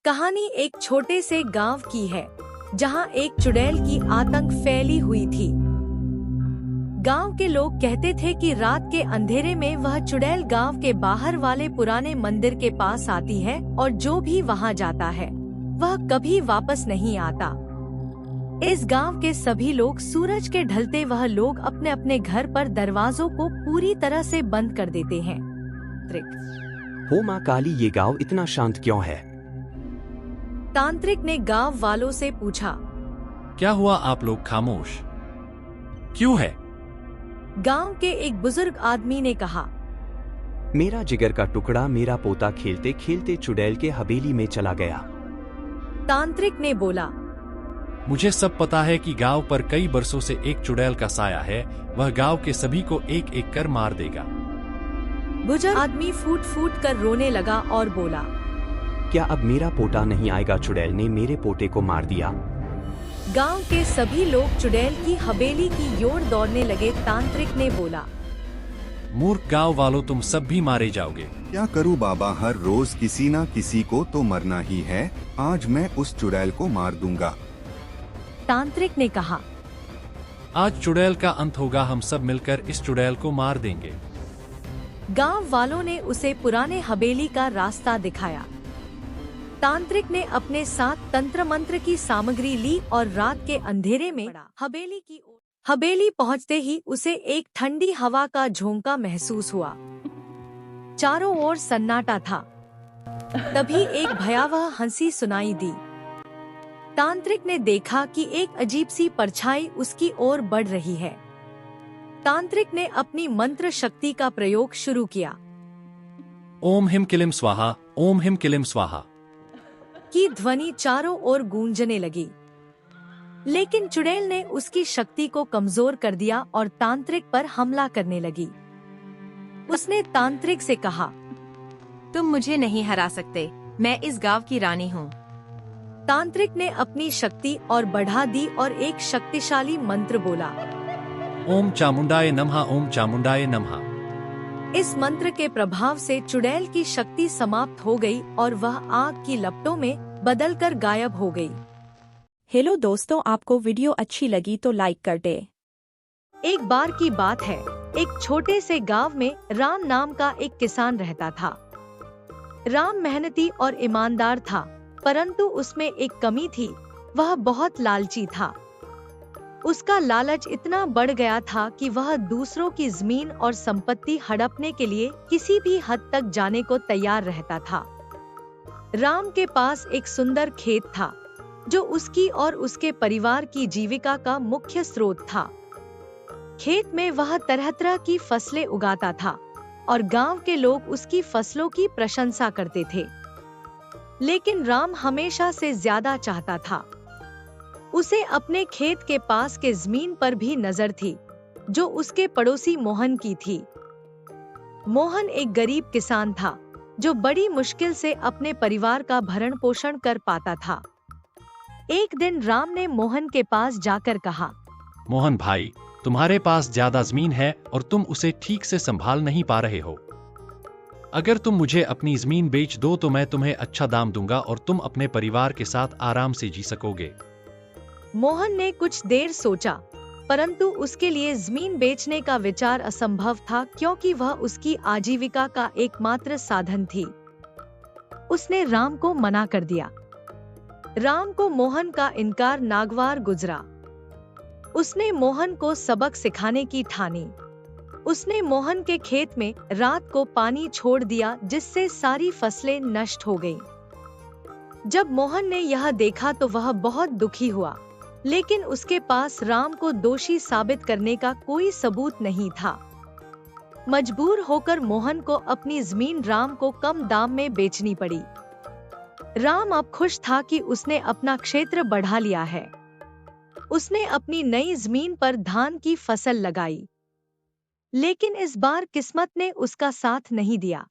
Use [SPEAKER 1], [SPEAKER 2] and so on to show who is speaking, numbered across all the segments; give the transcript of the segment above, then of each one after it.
[SPEAKER 1] कहानी एक छोटे से गांव की है जहां एक चुड़ैल की आतंक फैली हुई थी। गांव के लोग कहते थे कि रात के अंधेरे में वह चुड़ैल गांव के बाहर वाले पुराने मंदिर के पास आती है और जो भी वहां जाता है वह कभी वापस नहीं आता। इस गांव के सभी लोग सूरज के ढलते वह लोग अपने अपने घर पर दरवाजों को पूरी तरह से बंद कर देते हैं।
[SPEAKER 2] हो माँ काली, ये गांव इतना शांत क्यों है?
[SPEAKER 1] तांत्रिक ने गांव वालों से पूछा।
[SPEAKER 3] क्या हुआ, आप लोग खामोश क्यों है?
[SPEAKER 1] गांव के एक बुजुर्ग आदमी ने कहा,
[SPEAKER 2] मेरा जिगर का टुकड़ा, मेरा पोता खेलते खेलते चुड़ैल के हवेली में चला गया।
[SPEAKER 1] तांत्रिक ने बोला,
[SPEAKER 3] मुझे सब पता है कि गांव पर कई बरसों से एक चुड़ैल का साया है। वह गांव के सभी को एक एक कर मार देगा।
[SPEAKER 1] बुजुर्ग आदमी फूट फूट कर रोने लगा और बोला,
[SPEAKER 2] क्या अब मेरा पोता नहीं आएगा? चुड़ैल ने मेरे पोते को मार दिया।
[SPEAKER 1] गांव के सभी लोग चुड़ैल की हवेली की ओर दौड़ने लगे। तांत्रिक ने बोला,
[SPEAKER 3] मूर्ख गांव वालों, तुम सब भी मारे जाओगे।
[SPEAKER 4] क्या करूं बाबा, हर रोज किसी ना किसी को तो मरना ही है। आज मैं उस चुड़ैल को मार दूंगा।
[SPEAKER 1] तांत्रिक ने कहा,
[SPEAKER 3] आज चुड़ैल का अंत होगा, हम सब मिलकर इस चुड़ैल को मार देंगे।
[SPEAKER 1] गांव वालों ने उसे पुराने हवेली का रास्ता दिखाया। तांत्रिक ने अपने साथ तंत्र मंत्र की सामग्री ली और रात के अंधेरे में हवेली पहुंचते ही उसे एक ठंडी हवा का झोंका महसूस हुआ। चारों ओर सन्नाटा था। तभी एक भयावह हंसी सुनाई दी। तांत्रिक ने देखा कि एक अजीब सी परछाई उसकी ओर बढ़ रही है। तांत्रिक ने अपनी मंत्र शक्ति का प्रयोग शुरू किया।
[SPEAKER 3] ओम हिम किलिम स्वाहा, ओम हिम किलिम स्वाहा
[SPEAKER 1] की ध्वनि चारों ओर गूंजने लगी। लेकिन चुड़ैल ने उसकी शक्ति को कमजोर कर दिया और तांत्रिक पर हमला करने लगी। उसने तांत्रिक से कहा,
[SPEAKER 5] तुम मुझे नहीं हरा सकते, मैं इस गांव की रानी हूँ।
[SPEAKER 1] तांत्रिक ने अपनी शक्ति और बढ़ा दी और एक शक्तिशाली मंत्र बोला।
[SPEAKER 3] ओम चामुंडाय नमः, ओम चामुंडाय नमः।
[SPEAKER 1] इस मंत्र के प्रभाव से चुड़ैल की शक्ति समाप्त हो गई और वह आग की लपटों में बदलकर गायब हो गई।
[SPEAKER 6] हेलो दोस्तों, आपको वीडियो अच्छी लगी तो लाइक कर दे।
[SPEAKER 1] एक बार की बात है, एक छोटे से गांव में राम नाम का एक किसान रहता था। राम मेहनती और ईमानदार था, परंतु उसमें एक कमी थी, वह बहुत लालची था। उसका लालच इतना बढ़ गया था कि वह दूसरों की जमीन और संपत्ति हड़पने के लिए किसी भी हद तक जाने को तैयार रहता था। राम के पास एक सुंदर खेत था जो उसकी और उसके परिवार की जीविका का मुख्य स्रोत था। खेत में वह तरह तरह की फसलें उगाता था और गांव के लोग उसकी फसलों की प्रशंसा करते थे। लेकिन राम हमेशा से ज्यादा चाहता था। उसे अपने खेत के पास के जमीन पर भी नजर थी जो उसके पड़ोसी मोहन की थी। मोहन एक गरीब किसान था जो बड़ी मुश्किल से अपने परिवार का भरण पोषण कर पाता था। एक दिन राम ने मोहन के पास जाकर कहा,
[SPEAKER 3] मोहन भाई, तुम्हारे पास ज्यादा जमीन है और तुम उसे ठीक से संभाल नहीं पा रहे हो। अगर तुम मुझे अपनी जमीन बेच दो तो मैं तुम्हें अच्छा दाम दूंगा और तुम अपने परिवार के साथ आराम से जी सकोगे।
[SPEAKER 1] मोहन ने कुछ देर सोचा, परंतु उसके लिए जमीन बेचने का विचार असंभव था क्योंकि वह उसकी आजीविका का एकमात्र साधन थी। उसने राम को मना कर दिया। राम को मोहन का इनकार नागवार गुजरा। उसने मोहन को सबक सिखाने की ठानी। उसने मोहन के खेत में रात को पानी छोड़ दिया जिससे सारी फसलें नष्ट हो गईं। जब मोहन ने यह देखा तो वह बहुत दुखी हुआ, लेकिन उसके पास राम को दोषी साबित करने का कोई सबूत नहीं था। मजबूर होकर मोहन को अपनी जमीन राम को कम दाम में बेचनी पड़ी। राम अब खुश था कि उसने अपना क्षेत्र बढ़ा लिया है। उसने अपनी नई जमीन पर धान की फसल लगाई, लेकिन इस बार किस्मत ने उसका साथ नहीं दिया।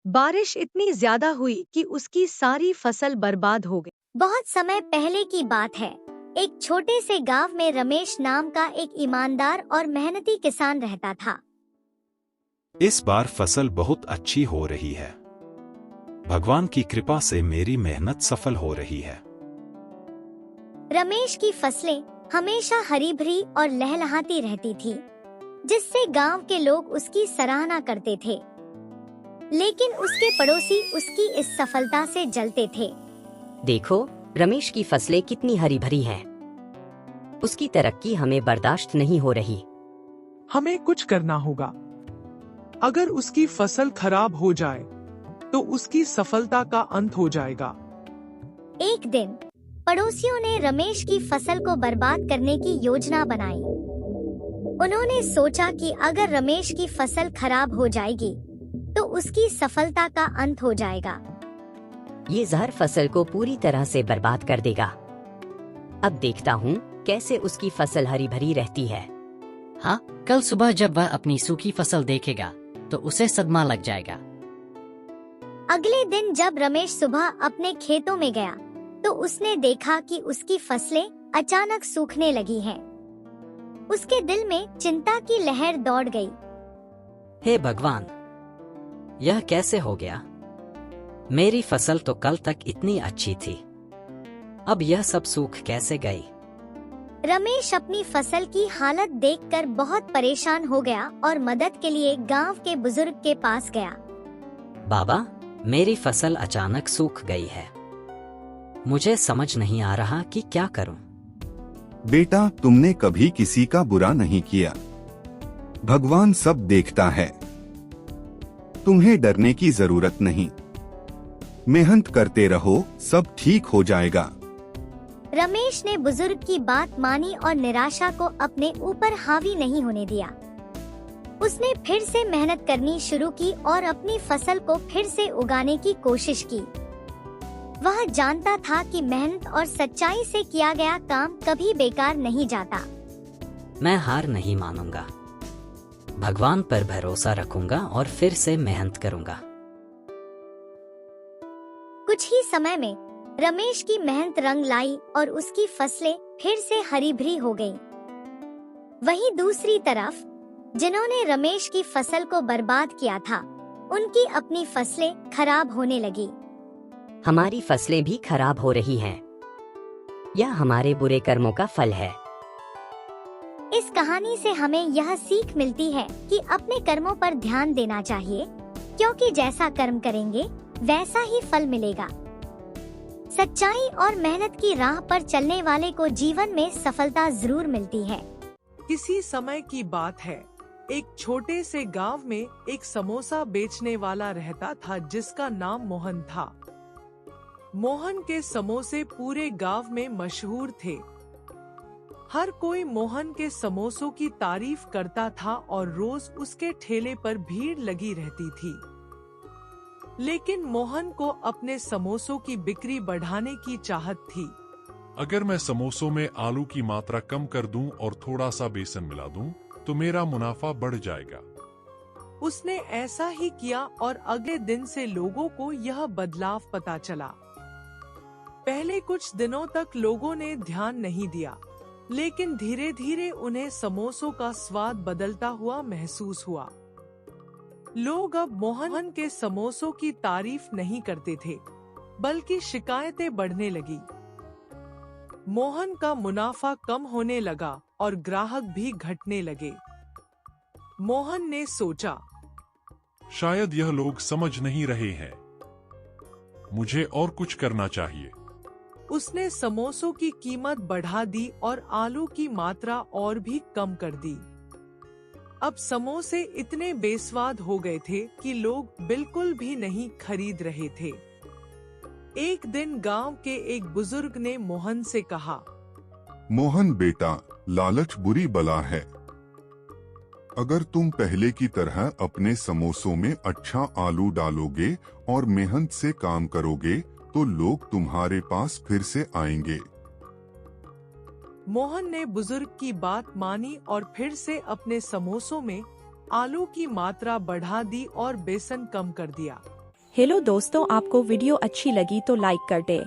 [SPEAKER 1] बारिश इतनी ज्यादा हुई कि उसकी सारी फसल बर्बाद हो गई।
[SPEAKER 7] बहुत समय पहले की बात है। एक छोटे से गांव में रमेश नाम का एक ईमानदार और मेहनती किसान रहता था।
[SPEAKER 8] इस बार फसल बहुत अच्छी हो रही है। भगवान की कृपा से मेरी मेहनत सफल हो रही है।
[SPEAKER 7] रमेश की फसलें हमेशा हरी भरी और लहलहाती रहती थी, जिससे गांव के लोग उसकी सराहना करते थे। लेकिन उसके पड़ोसी उसकी इस सफलता से जलते थे।
[SPEAKER 9] देखो, रमेश की फसलें कितनी हरी भरी हैं। उसकी तरक्की हमें बर्दाश्त नहीं हो रही।
[SPEAKER 10] हमें कुछ करना होगा। अगर उसकी फसल खराब हो जाए तो उसकी सफलता का अंत हो जाएगा।
[SPEAKER 7] एक दिन पड़ोसियों ने रमेश की फसल को बर्बाद करने की योजना बनाई। उन्होंने सोचा कि अगर रमेश की फसल खराब हो जाएगी तो उसकी सफलता का अंत हो जाएगा।
[SPEAKER 9] ये जहर फसल को पूरी तरह से बर्बाद कर देगा। अब देखता हूँ कैसे उसकी फसल हरी भरी रहती है।
[SPEAKER 11] हाँ, कल सुबह जब वह अपनी सूखी फसल देखेगा तो उसे सदमा लग जाएगा।
[SPEAKER 7] अगले दिन जब रमेश सुबह अपने खेतों में गया तो उसने देखा कि उसकी फसलें अचानक सूखने लगी हैं। उसके दिल में चिंता की लहर दौड़ गई।
[SPEAKER 11] हे भगवान, यह कैसे हो गया? मेरी फसल तो कल तक इतनी अच्छी थी, अब यह सब सूख कैसे गई?
[SPEAKER 7] रमेश अपनी फसल की हालत देखकर बहुत परेशान हो गया और मदद के लिए गांव के बुजुर्ग के पास गया।
[SPEAKER 11] बाबा, मेरी फसल अचानक सूख गई है। मुझे समझ नहीं आ रहा कि क्या करूं।
[SPEAKER 4] बेटा, तुमने कभी किसी का बुरा नहीं किया। भगवान सब देखता है। तुम्हें डरने की जरूरत नहीं। मेहनत करते रहो, सब ठीक हो जाएगा।
[SPEAKER 7] रमेश ने बुजुर्ग की बात मानी और निराशा को अपने ऊपर हावी नहीं होने दिया। उसने फिर से मेहनत करनी शुरू की और अपनी फसल को फिर से उगाने की कोशिश की। वह जानता था कि मेहनत और सच्चाई से किया गया काम कभी बेकार नहीं जाता।
[SPEAKER 11] मैं हार नहीं मानूंगा। भगवान पर भरोसा रखूंगा और फिर से मेहनत करूंगा।
[SPEAKER 7] कुछ ही समय में रमेश की मेहनत रंग लाई और उसकी फसलें फिर से हरी भरी हो गईं। वहीं दूसरी तरफ जिन्होंने रमेश की फसल को बर्बाद किया था, उनकी अपनी फसलें खराब होने लगी।
[SPEAKER 9] हमारी फसलें भी खराब हो रही हैं। यह हमारे बुरे कर्मों का फल है।
[SPEAKER 7] इस कहानी से हमें यह सीख मिलती है कि अपने कर्मों पर ध्यान देना चाहिए, क्योंकि जैसा कर्म करेंगे वैसा ही फल मिलेगा। सच्चाई और मेहनत की राह पर चलने वाले को जीवन में सफलता जरूर मिलती है।
[SPEAKER 10] किसी समय की बात है, एक छोटे से गांव में एक समोसा बेचने वाला रहता था जिसका नाम मोहन था। मोहन के समोसे पूरे गांव में मशहूर थे। हर कोई मोहन के समोसों की तारीफ करता था और रोज उसके ठेले पर भीड़ लगी रहती थी। लेकिन मोहन को अपने समोसों की बिक्री बढ़ाने की चाहत थी।
[SPEAKER 12] अगर मैं समोसों में आलू की मात्रा कम कर दूं और थोड़ा सा बेसन मिला दूं, तो मेरा मुनाफा बढ़ जाएगा।
[SPEAKER 10] उसने ऐसा ही किया और अगले दिन से लोगों को यह बदलाव पता चला। पहले कुछ दिनों तक लोगों ने ध्यान नहीं दिया, लेकिन धीरे धीरे उन्हें समोसों का स्वाद बदलता हुआ महसूस हुआ। लोग अब मोहन के समोसों की तारीफ नहीं करते थे, बल्कि शिकायतें बढ़ने लगी। मोहन का मुनाफा कम होने लगा और ग्राहक भी घटने लगे। मोहन ने सोचा,
[SPEAKER 12] शायद यह लोग समझ नहीं रहे हैं। मुझे और कुछ करना चाहिए।
[SPEAKER 10] उसने समोसों की कीमत बढ़ा दी और आलू की मात्रा और भी कम कर दी। अब समोसे इतने बेस्वाद हो गए थे कि लोग बिल्कुल भी नहीं खरीद रहे थे। एक दिन गांव के एक बुजुर्ग ने मोहन से कहा,
[SPEAKER 4] मोहन बेटा, लालच बुरी बला है। अगर तुम पहले की तरह अपने समोसों में अच्छा आलू डालोगे और मेहनत से काम करोगे तो लोग तुम्हारे पास फिर से आएंगे।
[SPEAKER 10] मोहन ने बुजुर्ग की बात मानी और फिर से अपने समोसों में आलू की मात्रा बढ़ा दी और बेसन कम कर दिया।
[SPEAKER 6] हेलो दोस्तों, आपको वीडियो अच्छी लगी तो लाइक कर दे।